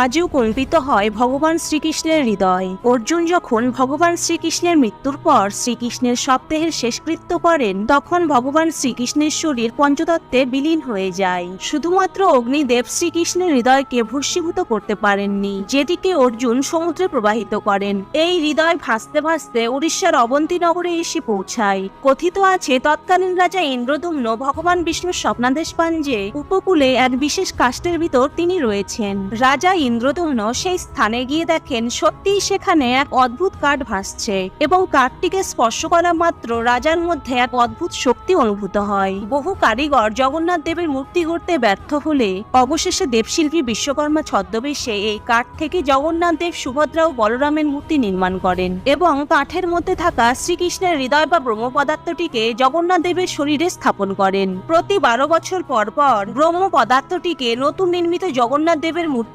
আজও কম্পিত হয় ভগবান শ্রীকৃষ্ণের হৃদয়। অর্জুন যখন ভগবান শ্রীকৃষ্ণের মৃত্যুর পর শ্রীকৃষ্ণের সপ্তাহের শেষকৃত্য করেন, তখন ভগবান শ্রীকৃষ্ণের শরীর পঞ্চতত্ত্বে বিলীন হয়ে যায়। শুধুমাত্র অগ্নিদেব শ্রীকৃষ্ণের হৃদয়কে ভস্মীভূত করতে পারেননি, যেটিকে অর্জুন সমুদ্রে প্রবাহিত করেন। এই হৃদয় ভাসতে ভাসতে উড়িষ্যার অবন্তী নগরে এসে পৌঁছায়। কথিত আছে তৎকালীন রাজা ইন্দ্রদুম্ন ভগবান বিষ্ণুর স্বপ্নাদেশ পান যে উপকূলে এক বিশেষ কাষ্ঠের ভিতর তিনি রয়েছেন। রাজা ইন্দ্রদুম্ন সেই স্থানে গিয়ে দেখেন সত্যিই সেখানে এক অদ্ভুত কাঠ ভাসছে এবং কাঠটিকে স্পর্শ করা মাত্র রাজার মধ্যে এক অদ্ভুত শক্তি অনুভূত হয়। বহু কারিগর জগন্নাথ দেবের মূর্তি গড়তে ব্যর্থ হলে অবশেষে দেবশিল্পী বিশ্বকর্মা ছদ্মবেশে এই কাঠ থেকে জগন্নাথ দেব, সুভদ্রা ও বলরামের মূর্তি নির্মাণ করেন এবং কাঠের মধ্যে থাকা শ্রীকৃষ্ণের হৃদয় বা ব্রহ্ম পদার্থটিকে জগন্নাথ দেবের শরীরে স্থাপন করেন। প্রতি 12 বছর পর পর ব্রহ্ম পদার্থটিকে নতুন নির্মিত জগন্নাথ দেবের মূর্তিতে